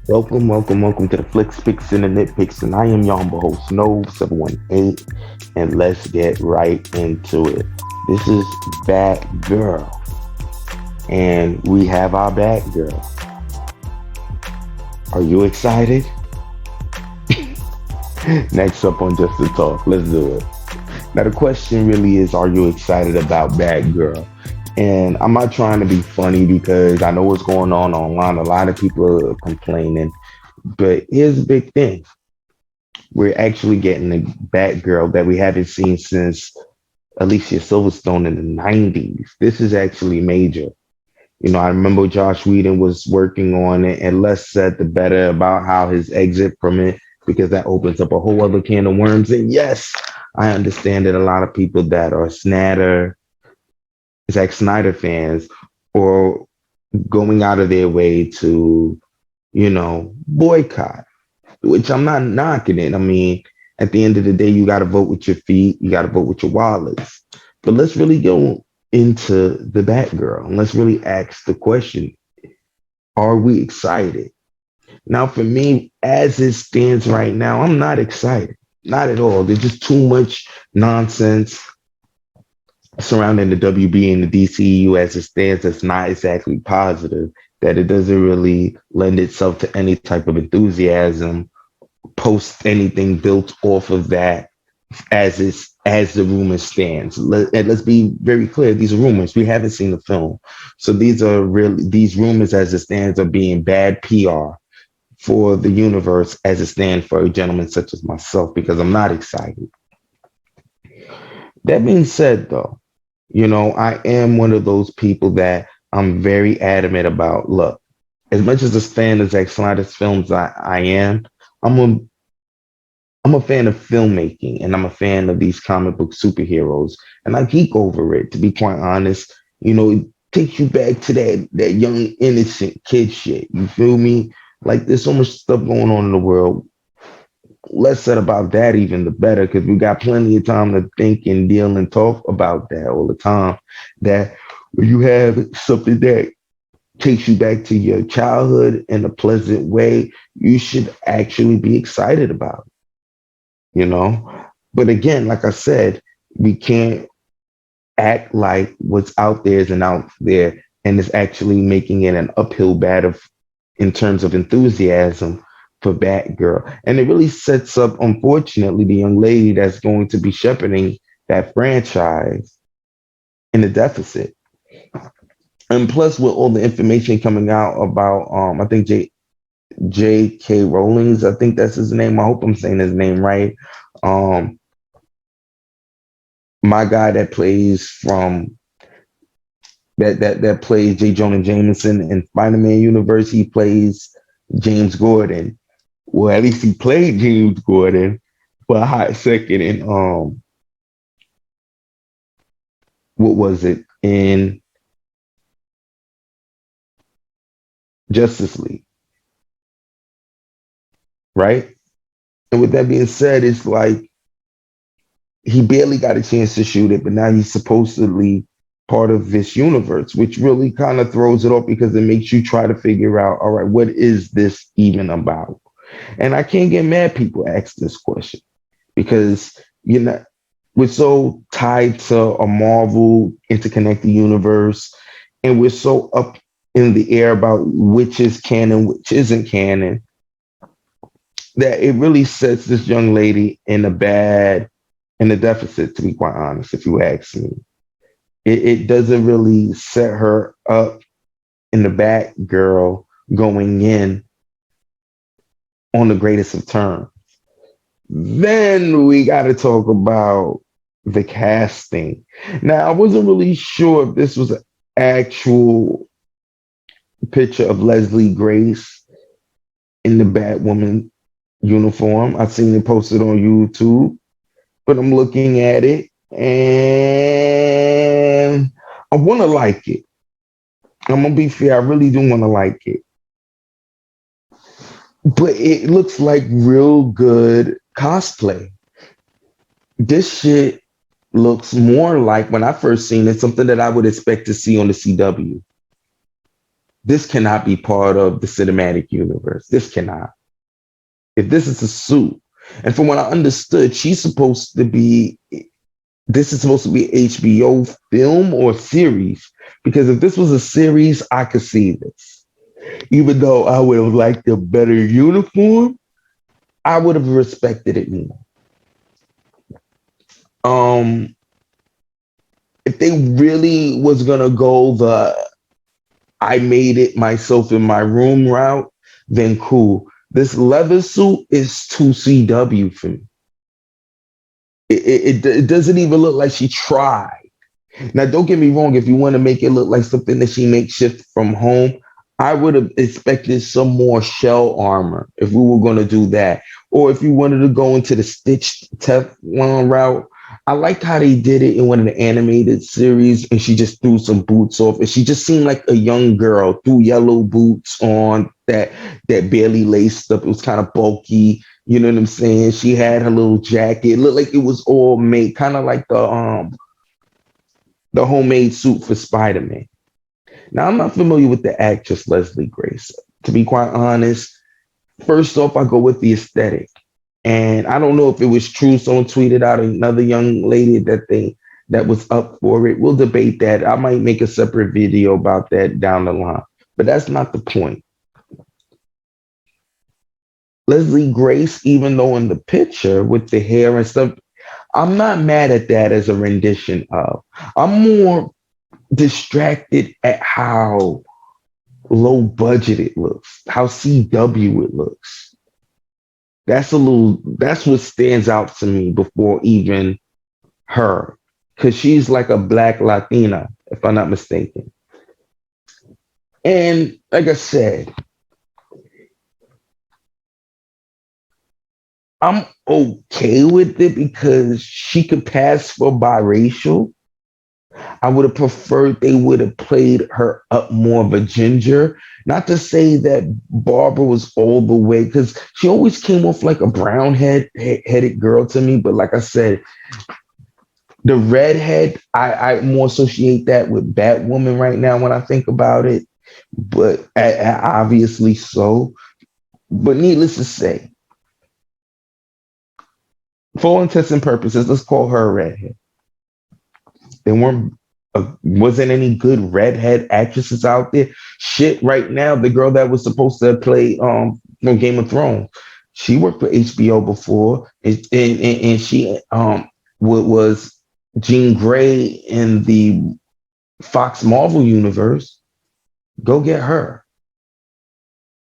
Welcome to the Flicks, Picks, and the Nitpicks, and I am your humble host, No718, and let's get right into it. This is Batgirl, and we have our Batgirl. Are you excited? Next up on Just the Talk, let's do it. Now, the question really is, are you excited about Batgirl? And I'm not trying to be funny because I know what's going on online. A lot of people are complaining, but here's the big thing. We're actually getting a Batgirl that we haven't seen since Alicia Silverstone in the 90s. This is actually major. I remember Josh Whedon was working on it, and less said the better about how his exit from it, because that opens up a whole other can of worms. And yes, I understand that a lot of people that are Zack Snyder fans, or going out of their way to, boycott, which I'm not knocking it. I mean, at the end of the day, you got to vote with your feet, you got to vote with your wallets. But let's really go into the Batgirl and let's really ask the question, are we excited? Now, for me, as it stands right now, I'm not excited. Not at all. There's just too much nonsense surrounding the WB and the DCU as it stands that's not exactly positive, that it doesn't really lend itself to any type of enthusiasm, post anything built off of that as the rumor stands. And let's be very clear: these are rumors. We haven't seen the film, so these rumors as it stands are being bad PR for the universe as it stands for a gentleman such as myself, because I'm not excited. That being said, though, I am one of those people that I'm very adamant about. Look, as much as a fan of Zack Snyder's films, I am. I'm a I'm a fan of filmmaking, and I'm a fan of these comic book superheroes, and I geek over it. To be quite honest, it takes you back to that young innocent kid shit. You feel me? Like, there's so much stuff going on in the world. Less said about that, even the better, because we got plenty of time to think and deal and talk about that all the time. That when you have something that takes you back to your childhood in a pleasant way, you should actually be excited about it, you know? But again, like I said, we can't act like what's out there isn't out there, and it's actually making it an uphill battle in terms of enthusiasm for Batgirl. And it really sets up, unfortunately, the young lady that's going to be shepherding that franchise in a deficit. And plus, with all the information coming out about, I think J.K. Rowling's, I think that's his name. I hope I'm saying his name right. Um, my guy that plays from that plays J. Jonah Jameson in Spider-Man universe, he plays James Gordon. Well, at least he played James Gordon for a hot second in what was it, in Justice League, right? And with that being said, it's like he barely got a chance to shoot it, but now he's supposedly part of this universe, which really kind of throws it off, because it makes you try to figure out, all right, what is this even about? And I can't get mad people ask this question, because we're so tied to a Marvel interconnected universe, and we're so up in the air about which is canon, which isn't canon, that it really sets this young lady in a deficit, to be quite honest, if you ask me. It doesn't really set her up in the Batgirl going in on the greatest of terms. Then we got to talk about the casting. Now, I wasn't really sure if this was an actual picture of Leslie Grace in the Batwoman uniform. I've seen it posted on YouTube, but I'm looking at it and I want to like it. I'm going to be fair, I really do want to like it. But it looks like real good cosplay. This shit looks more like, when I first seen it, something that I would expect to see on the CW. This cannot be part of the cinematic universe. This cannot. If this is a suit, and from what I understood, she's supposed to be. This is supposed to be HBO film or series. Because if this was a series, I could see this. Even though I would have liked a better uniform, I would have respected it more. Um, if they really was gonna go the I made it myself in my room route, then cool. This leather suit is too CW for me. It doesn't even look like she tried. Now, don't get me wrong. If you want to make it look like something that she makes shift from home, I would have expected some more shell armor if we were going to do that. Or if you wanted to go into the stitched Teflon route, I liked how they did it in one of the animated series, and she just threw some boots off, and she just seemed like a young girl. Threw yellow boots on that barely laced up. It was kind of bulky. You know what I'm saying? She had her little jacket. It looked like it was all made, kind of like the homemade suit for Spider-Man. Now, I'm not familiar with the actress Leslie Grace. To be quite honest, first off, I go with the aesthetic. And I don't know if it was true. Someone tweeted out another young lady that was up for it. We'll debate that. I might make a separate video about that down the line. But that's not the point. Leslie Grace, even though in the picture with the hair and stuff, I'm not mad at that as a rendition of. I'm more distracted at how low budget it looks, how CW it looks. That's what stands out to me before even her. Cause she's like a black Latina, if I'm not mistaken. And like I said, I'm okay with it because she could pass for biracial. I would have preferred they would have played her up more of a ginger. Not to say that Barbara was all the way, because she always came off like a headed girl to me. But like I said, the redhead, I more associate that with Batwoman right now when I think about it. But obviously so. But needless to say, for all intents and purposes, let's call her a redhead. There wasn't any good redhead actresses out there. Shit, right now, the girl that was supposed to play from Game of Thrones, she worked for HBO before, and she was Jean Grey in the Fox Marvel universe. Go get her.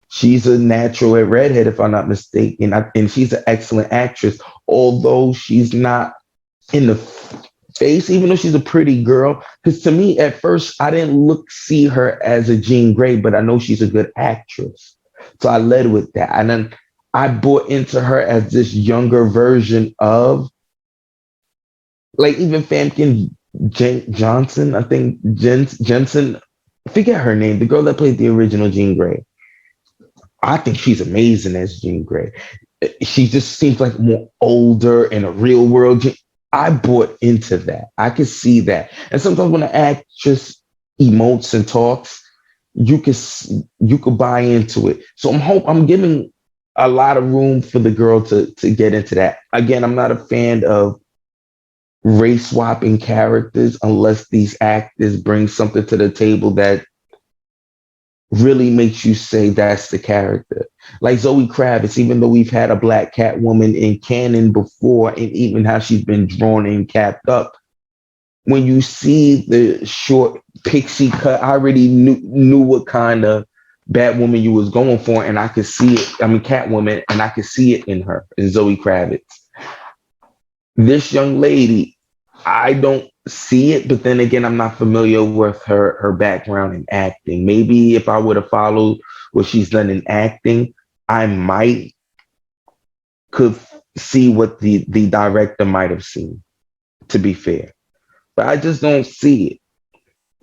She's a natural at redhead, if I'm not mistaken, and she's an excellent actress. Although she's not in the face, even though she's a pretty girl. Because to me, at first, I didn't see her as a Jean Grey, but I know she's a good actress. So I led with that. And then I bought into her as this younger version of, like, even Famke Johnson, I think Jensen, forget her name, the girl that played the original Jean Grey. I think she's amazing as Jean Grey. She just seems like more older in a real world. I bought into that. I could see that. And sometimes when an actress emotes and talks, you could buy into it. So I'm giving a lot of room for the girl to get into that. Again, I'm not a fan of race swapping characters unless these actors bring something to the table that really makes you say that's the character. Like Zoe Kravitz, even though we've had a black Catwoman in canon before, and even how she's been drawn and capped up, when you see the short pixie cut, I already knew what kind of Batwoman you was going for, and I could see it. I mean, Catwoman, and I could see it in her, in Zoe Kravitz. This young lady, I don't see it, but then again, I'm not familiar with her background in acting. Maybe if I would have followed what she's done in acting, I might could see what the director might have seen, to be fair. But I just don't see it.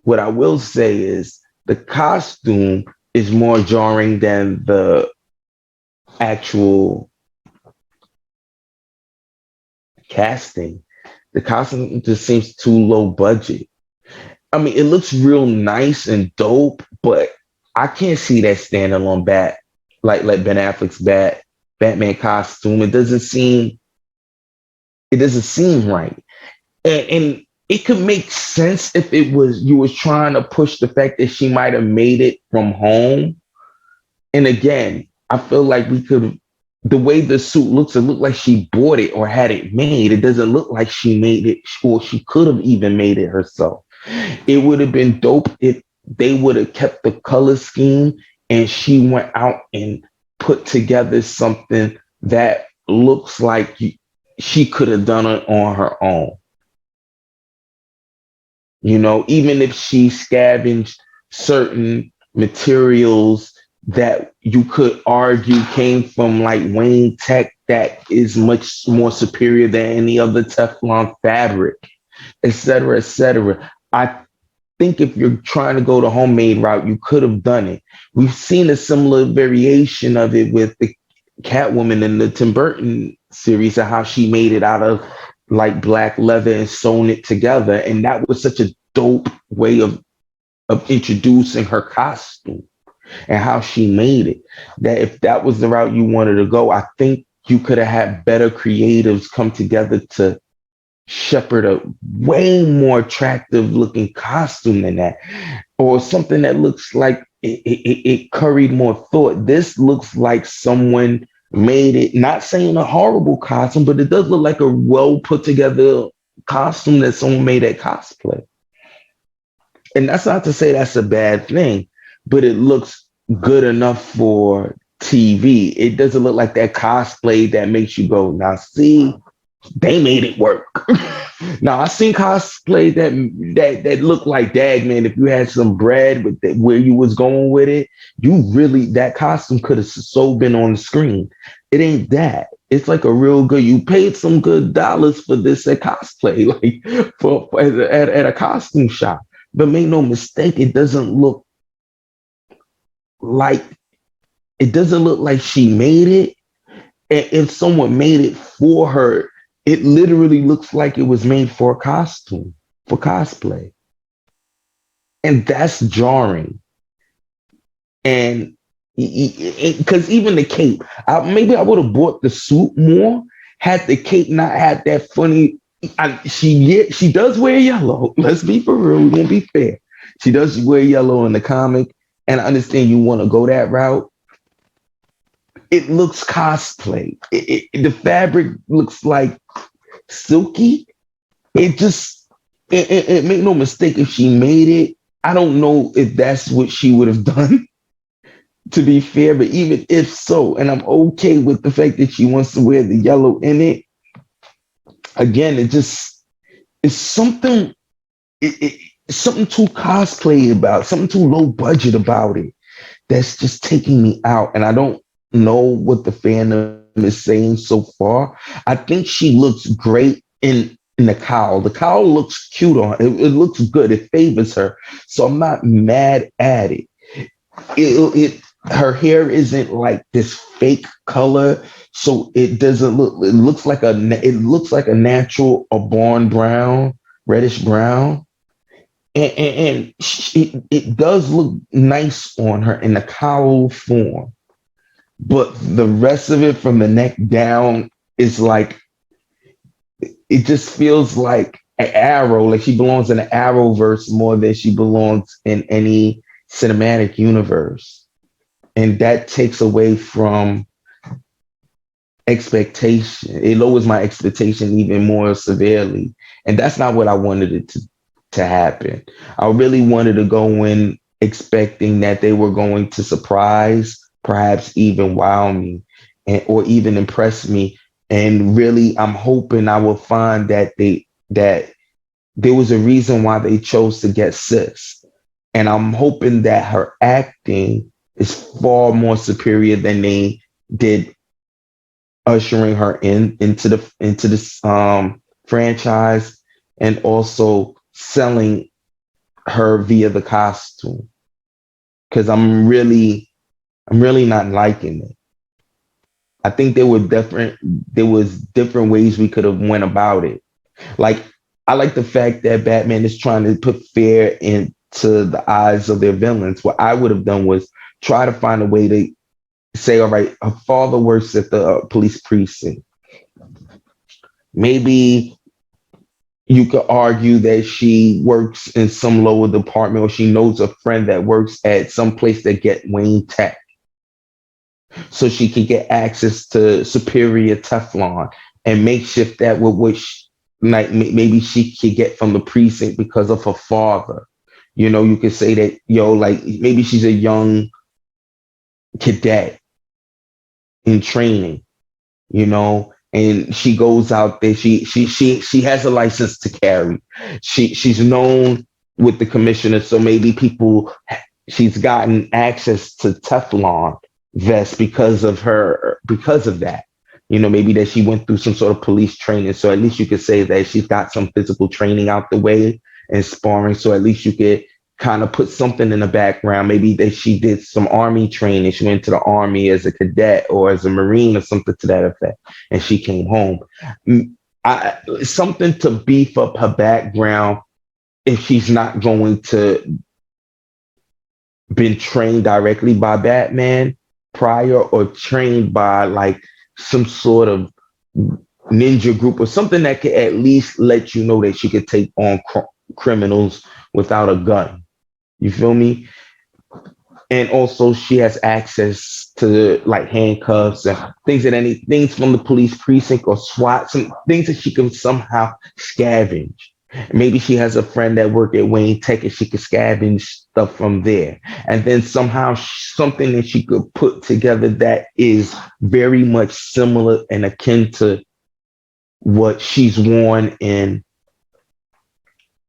What I will say is the costume is more jarring than the actual casting. The costume just seems too low budget. I mean, it looks real nice and dope, but I can't see that standalone like Ben Affleck's Batman costume. It doesn't seem right. And it could make sense if it was you was trying to push the fact that she might have made it from home. And again, I feel like we could the way the suit looks, it looked like she bought it or had it made. It doesn't look like she made it, or she could have even made it herself. It would have been dope if they would have kept the color scheme and she went out and put together something that looks like she could have done it on her own. Even if she scavenged certain materials that you could argue came from like Wayne Tech that is much more superior than any other Teflon fabric, et cetera, et cetera. I think if you're trying to go the homemade route, you could have done it. We've seen a similar variation of it with the Catwoman in the Tim Burton series of how she made it out of like black leather and sewn it together. And that was such a dope way of introducing her costume and how she made it. That if that was the route you wanted to go, I think you could have had better creatives come together to shepherd a way more attractive looking costume than that, or something that looks like it curried more thought. This looks like someone made it, not saying a horrible costume, but it does look like a well put together costume that someone made at cosplay. And that's not to say that's a bad thing, but it looks good enough for TV. It doesn't look like that cosplay that makes you go, now see, they made it work. Now I seen cosplay that looked like dag man. If you had some bread with where you was going with it, you really that costume could have so been on the screen. It ain't that. It's like a real good. You paid some good dollars for this at cosplay, like at a costume shop. But make no mistake, like it doesn't look like she made it. And if someone made it for her, it literally looks like it was made for a costume, for cosplay. And that's jarring. And because even the cape, maybe I would have bought the suit more had the cape not had that funny. She does wear yellow. Let's be for real. We won't be fair. She does wear yellow in the comic. And I understand you want to go that route. It looks cosplay. The fabric looks like silky. It make no mistake, if she made it, I don't know if that's what she would have done, to be fair, but even if so, and I'm okay with the fact that she wants to wear the yellow in it, again, it's something, something too cosplay about, something too low budget about it that's just taking me out. And I don't know what the fandom is saying so far. I think she looks great in the cowl. The cowl looks cute on her. It looks good. It favors her. So I'm not mad at it. Her hair isn't like this fake color, so it doesn't look. It looks like a natural, a barn brown, reddish brown, and it does look nice on her in the cowl form. But the rest of it from the neck down is like, it just feels like an Arrow, like she belongs in the Arrowverse more than she belongs in any cinematic universe. And that takes away from expectation. It lowers my expectation even more severely. And that's not what I wanted it to happen. I really wanted to go in expecting that they were going to surprise, perhaps even wow me, or even impress me. And really, I'm hoping I will find that that there was a reason why they chose to get Sis. And I'm hoping that her acting is far more superior than they did ushering her into this franchise, and also selling her via the costume. Because I'm really not liking it. I think there was different ways we could have went about it. Like, I like the fact that Batman is trying to put fear into to the eyes of their villains. What I would have done was try to find a way to say, all right, her father works at the police precinct. Maybe you could argue that she works in some lower department, or she knows a friend that works at some place that get Wayne Tech, so she can get access to superior Teflon and makeshift that with which like maybe she could get from the precinct because of her father. You know, you could say that, like maybe she's a young cadet in training, and she goes out there. She has a license to carry. She's known with the commissioner, so maybe she's gotten access to Teflon vest because of that. Maybe that she went through some sort of police training. So at least you could say that she's got some physical training out the way and sparring. So at least you could kind of put something in the background. Maybe that she did some army training. She went to the army as a cadet or as a Marine or something to that effect. And she came home. Something to beef up her background if she's not going to been trained directly by Batman prior, or trained by like some sort of ninja group or something that could at least let you know that she could take on criminals without a gun. You feel me? And also she has access to like handcuffs and things from the police precinct or SWAT, some things that she can somehow scavenge. Maybe she has a friend that worked at Wayne Tech and she could scavenge stuff from there. And then somehow something that she could put together that is very much similar and akin to what she's worn in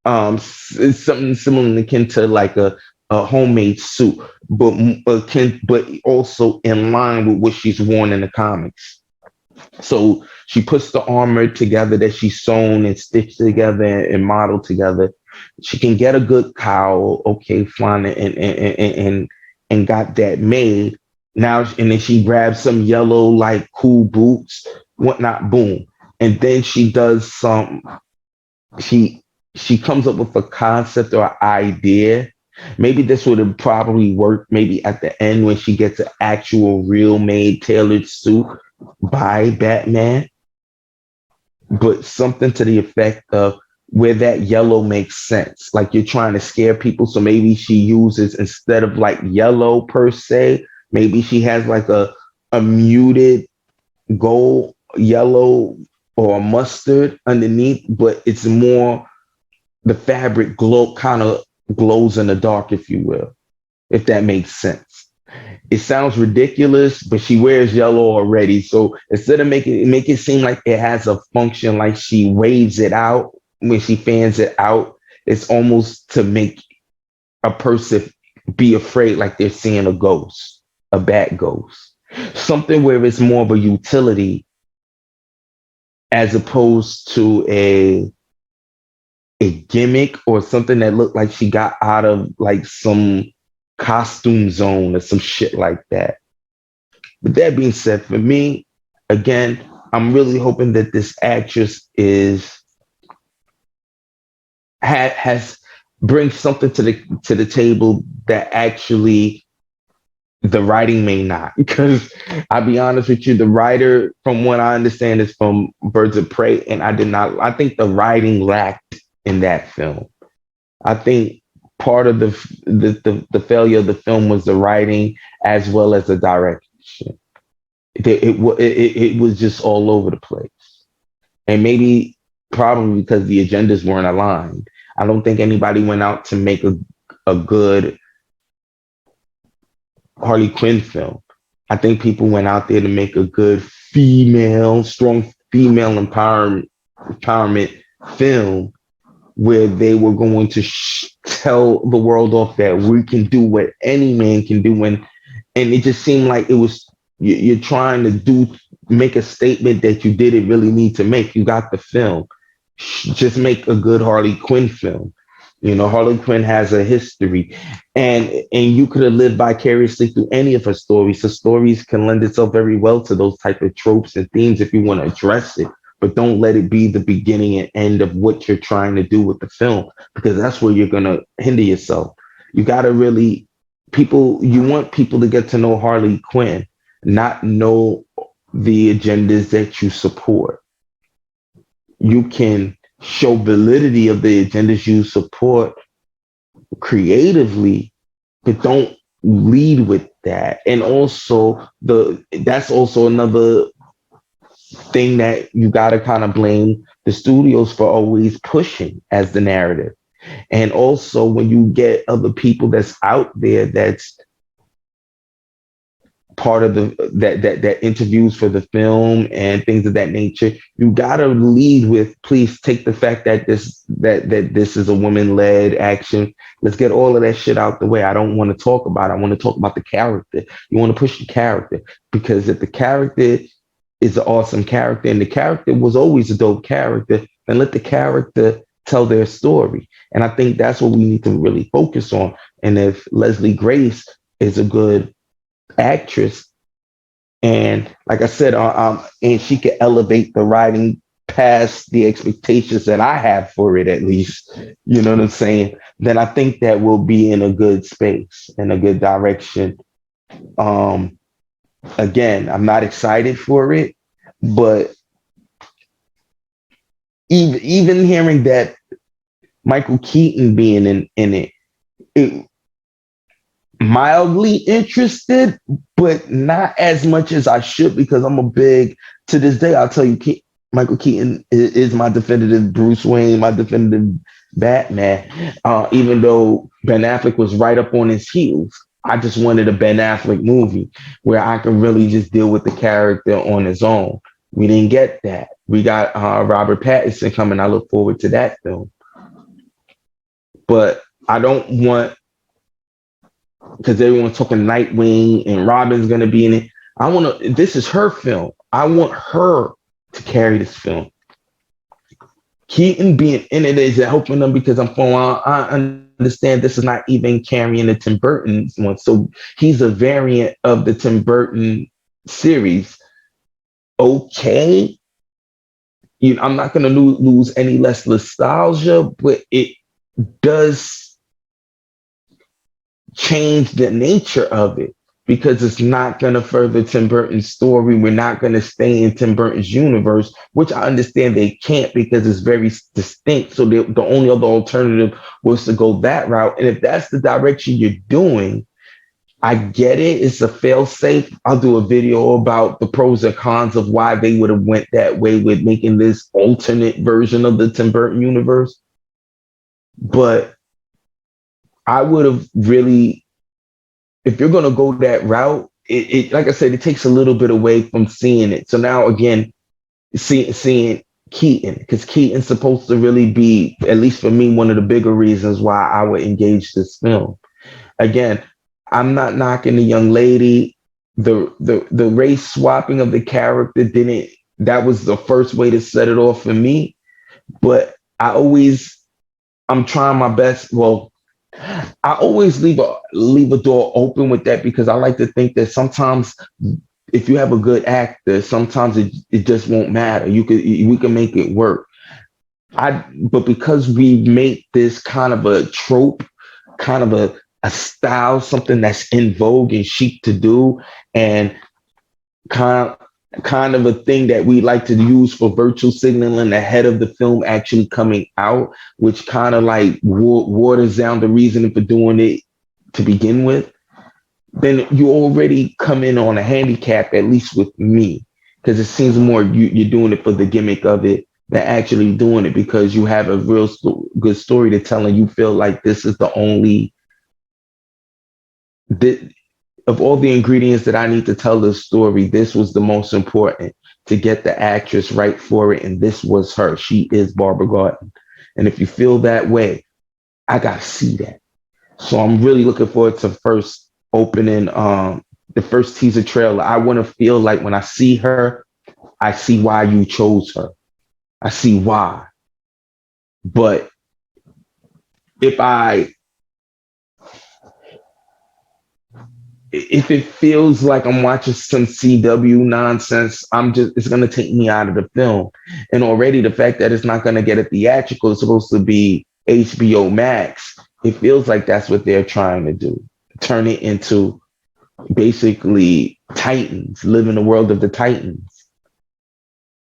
something similar and akin to like a homemade suit, but also in line with what she's worn in the comics. So she puts the armor together that she's sewn and stitched together and modeled together. She can get a good cowl, okay, fine, and got that made. Now, and then she grabs some yellow, like cool boots, whatnot, boom. And then she does she comes up with a concept or idea. Maybe this would have probably worked maybe at the end when she gets an actual real made tailored suit by Batman, but something to the effect of where that yellow makes sense. Like you're trying to scare people. So maybe she uses, instead of like yellow per se, maybe she has like a muted gold yellow or a mustard underneath, but it's more the fabric kind of glows in the dark, if you will, if that makes sense. It sounds ridiculous, but she wears yellow already. So instead of make it seem like it has a function, like she waves it out when she fans it out, it's almost to make a person be afraid, like they're seeing a ghost, a bat ghost, something where it's more of a utility as opposed to a gimmick or something that looked like she got out of like some costume zone or some shit like that. But that being said, for me, again, I'm really hoping that this actress has brings something to the table that actually the writing may not. Because I'll be honest with you, the writer, from what I understand, is from Birds of Prey, and I think the writing lacked in that film. I think part of the failure of the film was the writing as well as the direction. It was just all over the place, and maybe probably because the agendas weren't aligned. I don't think anybody went out to make a good Harley Quinn film. I think people went out there to make a good strong female empowerment film where they were going to tell the world off that we can do what any man can do. And it just seemed like it was, you're trying to make a statement that you didn't really need to make. You got the film. Just make a good Harley Quinn film. Harley Quinn has a history, and you could have lived vicariously through any of her stories. So stories can lend itself very well to those type of tropes and themes if you want to address it. but don't let it be the beginning and end of what you're trying to do with the film, because that's where you're going to hinder yourself. You got to really, you want people to get to know Harley Quinn, not know the agendas that you support. You can show validity of the agendas you support creatively, but don't lead with that. And also that's also another thing that you got to kind of blame the studios for always pushing as the narrative. And also when you get other people that's out there that's part of that interviews for the film and things of that nature, you gotta lead with, please take the fact that this is a woman-led action. Let's get all of that shit out the way. I don't want to talk about it. I want to talk about the character. You want to push the character, because if the character is an awesome character and the character was always a dope character, then let the character tell their story. And I think that's what we need to really focus on. And if Leslie Grace is a good actress, and like I said, and she could elevate the writing past the expectations that I have for it, at least, you know what I'm saying? Then I think that we'll be in a good space, in a good direction. Um, Again, I'm not excited for it, but even hearing that Michael Keaton being in it mildly interested, but not as much as I should, because I'm a big, to this day, I'll tell you, Michael Keaton is my definitive Bruce Wayne, my definitive Batman. Even though Ben Affleck was right up on his heels, I just wanted a Ben Affleck movie where I could really just deal with the character on his own. We didn't get that. We got Robert Pattinson coming. I look forward to that film. But I don't want, because everyone's talking Nightwing and Robin's going to be in it. I want to, this is her film. I want her to carry this film. Keaton being in it is helping them, because I understand this is not even carrying the Tim Burton one. So he's a variant of the Tim Burton series. Okay. I'm not going to lose any less nostalgia, but it does change the nature of it, because it's not going to further Tim Burton's story. We're not going to stay in Tim Burton's universe, which I understand they can't, because it's very distinct. So the only other alternative was to go that route. And if that's the direction you're doing, I get it. It's a fail safe. I'll do a video about the pros and cons of why they would have went that way with making this alternate version of the Tim Burton universe. But I would have really, if you're going to go that route, it like I said, it takes a little bit away from seeing it. So now again, seeing Keaton, because Keaton's supposed to really be, at least for me, one of the bigger reasons why I would engage this film. Again, I'm not knocking the young lady. The race swapping of the character didn't, that was the first way to set it off for me. But I'm trying my best. Well, I always leave a door open with that, because I like to think that sometimes if you have a good actor, sometimes it just won't matter. We can make it work. But because we make this kind of a trope, kind of a style, something that's in vogue and chic to do, and kind of a thing that we like to use for virtual signaling ahead of the film actually coming out, which kind of like waters down the reasoning for doing it to begin with, then you already come in on a handicap, at least with me, because it seems more you're doing it for the gimmick of it than actually doing it because you have a real good story to tell, and you feel like this is the only, of all the ingredients that I need to tell this story, this was the most important, to get the actress right for it. And this was her. She is Barbara Gordon. And if you feel that way, I got to see that. So I'm really looking forward to first opening, the first teaser trailer. I want to feel like when I see her, I see why you chose her. I see why. But if if it feels like I'm watching some CW nonsense, it's gonna take me out of the film. And already the fact that it's not gonna get a theatrical, it's supposed to be HBO Max. It feels like that's what they're trying to do. Turn it into basically Titans, live in the world of the Titans.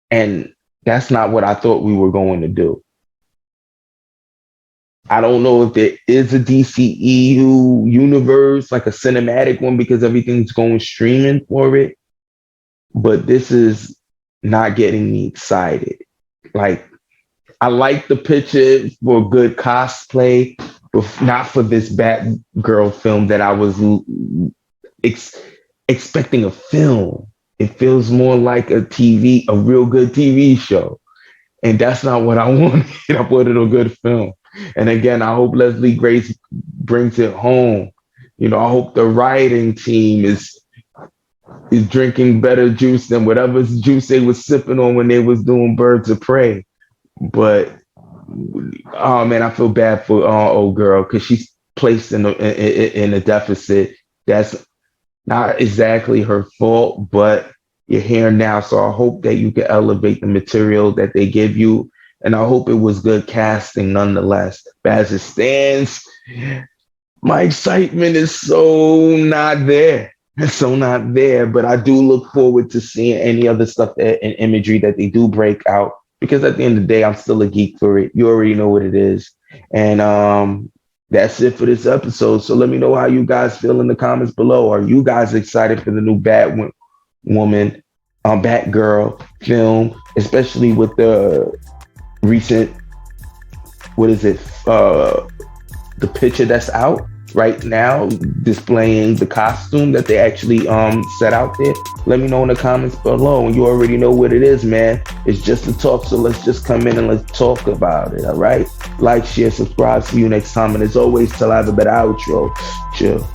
And that's not what I thought we were going to do. I don't know if there is a DCEU universe, like a cinematic one, because everything's going streaming for it. But this is not getting me excited. Like, I like the picture for good cosplay, but not for this Batgirl film that I was expecting a film. It feels more like a real good TV show. And that's not what I wanted. I wanted a good film. And again, I hope Leslie Grace brings it home. You know, I hope the writing team is drinking better juice than whatever juice they was sipping on when they was doing Birds of Prey. But oh man, I feel bad for old girl because she's placed in a deficit. That's not exactly her fault, but you're here now. So I hope that you can elevate the material that they give you. And I hope it was good casting nonetheless. But as it stands, my excitement is so not there. It's so not there. But I do look forward to seeing any other stuff and imagery that they do break out. Because at the end of the day, I'm still a geek for it. You already know what it is. And that's it for this episode. So let me know how you guys feel in the comments below. Are you guys excited for the new Batgirl film, especially with the recent, the picture that's out right now displaying the costume that they actually set out there? Let me know in the comments below. And you already know what it is, man. It's just a talk, so let's just come in and let's talk about it. All right, like, share, subscribe. See you next time, and as always, till I have a better outro. Chill.